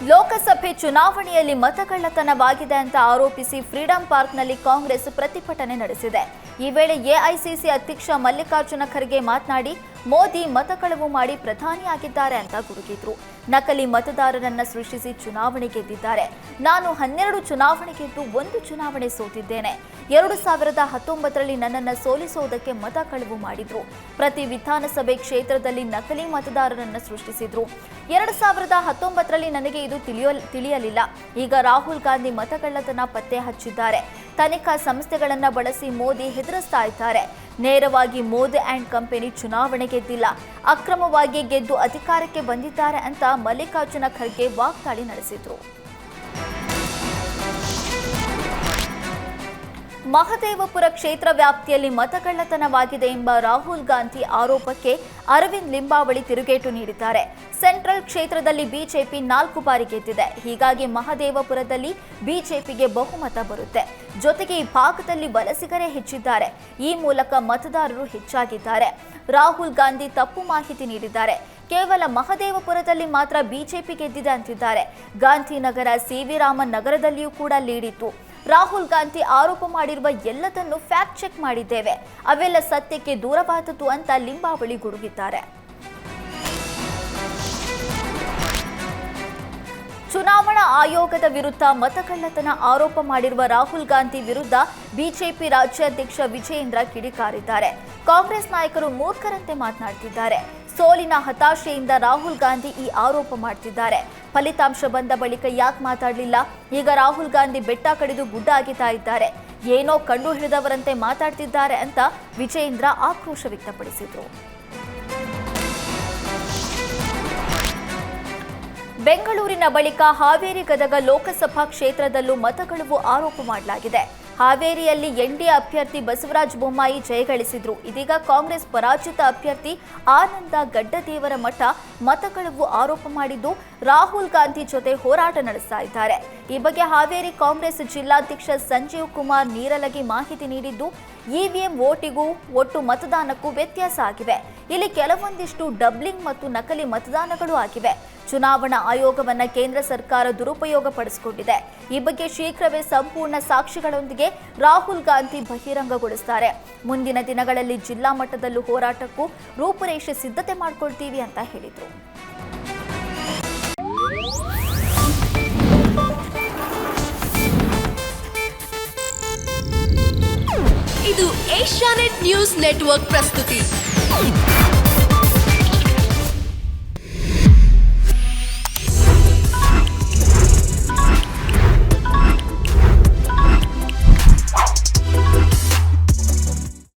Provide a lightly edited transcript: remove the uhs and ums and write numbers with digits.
ಲೋಕಸಭೆ ಚುನಾವಣೆಯಲ್ಲಿ ಮತಕಳ್ಳತನವಾಗಿದೆ ಅಂತ ಆರೋಪಿಸಿ ಫ್ರೀಡಂ ಪಾರ್ಕ್ನಲ್ಲಿ ಕಾಂಗ್ರೆಸ್ ಪ್ರತಿಭಟನೆ ನಡೆಸಿದೆ. ಈ ವೇಳೆ ಎಐಸಿಸಿ ಅಧ್ಯಕ್ಷ ಮಲ್ಲಿಕಾರ್ಜುನ ಖರ್ಗೆ ಮಾತನಾಡಿ ಮೋದಿ ಮತಕಳವು ಮಾಡಿ ಪ್ರಧಾನಿಯಾಗಿದ್ದಾರೆ ಅಂತ ಗುಡುಗಿದ್ರು. ನಕಲಿ ಮತದಾರರನ್ನ ಸೃಷ್ಟಿಸಿ ಚುನಾವಣೆ ಗೆದ್ದಿದ್ದಾರೆ. ನಾನು 12 ಚುನಾವಣೆ ಗೆದ್ದು 1 ಚುನಾವಣೆ ಸೋತಿದ್ದೇನೆ. 2019ರಲ್ಲಿ ನನ್ನನ್ನು ಸೋಲಿಸುವುದಕ್ಕೆ ಮತ ಕಳವು ಮಾಡಿದ್ರು. ಪ್ರತಿ ವಿಧಾನಸಭೆ ಕ್ಷೇತ್ರದಲ್ಲಿ ನಕಲಿ ಮತದಾರರನ್ನ ಸೃಷ್ಟಿಸಿದ್ರು. 2019ರಲ್ಲಿ ನನಗೆ ಇದು ತಿಳಿಯಲಿಲ್ಲ. ಈಗ ರಾಹುಲ್ ಗಾಂಧಿ ಮತಕಳ್ಳತನ ಪತ್ತೆ ಹಚ್ಚಿದ್ದಾರೆ. ತನಿಖಾ ಸಂಸ್ಥೆಗಳನ್ನ ಬಳಸಿ ಮೋದಿ ಹೆದರಿಸ್ತಾ ಇದ್ದಾರೆ. ನೇರವಾಗಿ ಮೋದಿ ಅಂಡ್ ಕಂಪನಿ ಚುನಾವಣೆ ಗೆದ್ದಿಲ್ಲ, ಅಕ್ರಮವಾಗಿ ಗೆದ್ದು ಅಧಿಕಾರಕ್ಕೆ ಬಂದಿದ್ದಾರೆ ಅಂತ ಮಲ್ಲಿಕಾರ್ಜುನ ಖರ್ಗೆ ವಾಗ್ದಾಳಿ ನಡೆಸಿದ್ರು. ಮಹದೇವಪುರ ಕ್ಷೇತ್ರ ವ್ಯಾಪ್ತಿಯಲ್ಲಿ ಮತಕಳ್ಳತನವಾಗಿದೆ ಎಂಬ ರಾಹುಲ್ ಗಾಂಧಿ ಆರೋಪಕ್ಕೆ ಅರವಿಂದ್ ಲಿಂಬಾವಳಿ ತಿರುಗೇಟು ನೀಡಿದ್ದಾರೆ. ಸೆಂಟ್ರಲ್ ಕ್ಷೇತ್ರದಲ್ಲಿ ಬಿಜೆಪಿ 4 ಬಾರಿ ಗೆದ್ದಿದೆ. ಹೀಗಾಗಿ ಮಹದೇವಪುರದಲ್ಲಿ ಬಿಜೆಪಿಗೆ ಬಹುಮತ ಬರುತ್ತೆ. ಜೊತೆಗೆ ಈ ಭಾಗದಲ್ಲಿ ವಲಸಿಗರೇ ಹೆಚ್ಚಿದ್ದಾರೆ. ಈ ಮೂಲಕ ಮತದಾರರು ಹೆಚ್ಚಾಗಿದ್ದಾರೆ. ರಾಹುಲ್ ಗಾಂಧಿ ತಪ್ಪು ಮಾಹಿತಿ ನೀಡಿದ್ದಾರೆ. ಕೇವಲ ಮಹದೇವಪುರದಲ್ಲಿ ಮಾತ್ರ ಬಿಜೆಪಿ ಗೆದ್ದಿದೆ ಅಂತಿದ್ದಾರೆ. ಗಾಂಧಿನಗರ, ಸಿವಿ ರಾಮನ್ ನಗರದಲ್ಲಿಯೂ ಕೂಡ ಲೀಡ್ ಇತ್ತು. ರಾಹುಲ್ ಗಾಂಧಿ ಆರೋಪ ಮಾಡಿರುವ ಎಲ್ಲದನ್ನು ಫ್ಯಾಕ್ಟ್ ಚೆಕ್ ಮಾಡಿದ್ದೇವೆ, ಅವೆಲ್ಲ ಸತ್ಯಕ್ಕೆ ದೂರವಾದದ್ದು ಅಂತ ಲಿಂಬಾವಳಿ ಗುಡುಗಿದ್ದಾರೆ. ಚುನಾವಣಾ ಆಯೋಗದ ವಿರುದ್ಧ ಮತಕಳ್ಳತನ ಆರೋಪ ಮಾಡಿರುವ ರಾಹುಲ್ ಗಾಂಧಿ ವಿರುದ್ಧ ಬಿಜೆಪಿ ರಾಜ್ಯಾಧ್ಯಕ್ಷ ವಿಜಯೇಂದ್ರ ಕಿಡಿಕಾರಿದ್ದಾರೆ. ಕಾಂಗ್ರೆಸ್ ನಾಯಕರು ಮೂರ್ಖರಂತೆ ಮಾತನಾಡ್ತಿದ್ದಾರೆ. ಸೋಲಿನ ಹತಾಶೆಯಿಂದ ರಾಹುಲ್ ಗಾಂಧಿ ಈ ಆರೋಪ ಮಾಡ್ತಿದ್ದಾರೆ. ಫಲಿತಾಂಶ ಬಂದ ಬಳಿಕ ಯಾಕೆ ಮಾತಾಡಲಿಲ್ಲ? ಈಗ ರಾಹುಲ್ ಗಾಂಧಿ ಬೆಟ್ಟ ಕಡಿದು ಗುಡ್ಡ ಅಗಿತಾ ಇದ್ದಾರೆ. ಏನೋ ಕಂಡು ಹಿಡಿದವರಂತೆ ಮಾತಾಡ್ತಿದ್ದಾರೆ ಅಂತ ವಿಜಯೇಂದ್ರ ಆಕ್ರೋಶ ವ್ಯಕ್ತಪಡಿಸಿದರು. ಬೆಂಗಳೂರಿನ ಬಳಿಕ ಹಾವೇರಿ ಗದಗ ಲೋಕಸಭಾ ಕ್ಷೇತ್ರದಲ್ಲೂ ಮತಕಳವು ಆರೋಪ ಮಾಡಲಾಗಿದೆ. ಹಾವೇರಿಯಲ್ಲಿ ಎನ್ಡಿಎ ಅಭ್ಯರ್ಥಿ ಬಸವರಾಜ ಬೊಮ್ಮಾಯಿ ಜಯಗಳಿಸಿದ್ರು. ಇದೀಗ ಕಾಂಗ್ರೆಸ್ ಪರಾಜಿತ ಅಭ್ಯರ್ಥಿ ಆನಂದ ಗಡ್ಡದೇವರಮಠ ಮತಕಳವು ಆರೋಪ ಮಾಡಿದ್ದು ರಾಹುಲ್ ಗಾಂಧಿ ಜೊತೆ ಹೋರಾಟ ನಡೆಸ್ತಾ ಇದ್ದಾರೆ. ಈ ಬಗ್ಗೆ ಹಾವೇರಿ ಕಾಂಗ್ರೆಸ್ ಜಿಲ್ಲಾಧ್ಯಕ್ಷ ಸಂಜೀವ್ ಕುಮಾರ್ ನೀರಲಗಿ ಮಾಹಿತಿ ನೀಡಿದ್ದು, ಇವಿಎಂ ವೋಟಿಗೂ ಒಟ್ಟು ಮತದಾನಕ್ಕೂ ವ್ಯತ್ಯಾಸ ಆಗಿವೆ. ಇಲ್ಲಿ ಕೆಲವೊಂದಿಷ್ಟು ಡಬ್ಲಿಂಗ್ ಮತ್ತು ನಕಲಿ ಮತದಾನಗಳು ಆಗಿವೆ. ಚುನಾವಣಾ ಆಯೋಗವನ್ನ ಕೇಂದ್ರ ಸರ್ಕಾರ ದುರುಪಯೋಗ ಪಡಿಸಿಕೊಂಡಿದೆ. ಈ ಬಗ್ಗೆ ಶೀಘ್ರವೇ ಸಂಪೂರ್ಣ ಸಾಕ್ಷಿಗಳೊಂದಿಗೆ ರಾಹುಲ್ ಗಾಂಧಿ ಬಹಿರಂಗಗೊಳಿಸುತ್ತಾರೆ. ಮುಂದಿನ ದಿನಗಳಲ್ಲಿ ಜಿಲ್ಲಾ ಮಟ್ಟದಲ್ಲೂ ಹೋರಾಟಕ್ಕೂ ರೂಪುರೇಷೆ ಸಿದ್ಧತೆ ಮಾಡಿಕೊಳ್ತೀವಿ ಅಂತ ಹೇಳಿದರು. ಇದು ಏಷ್ಯಾನೆಟ್ ನ್ಯೂಸ್ ನೆಟ್ವರ್ಕ್ ಪ್ರಸ್ತುತಿ.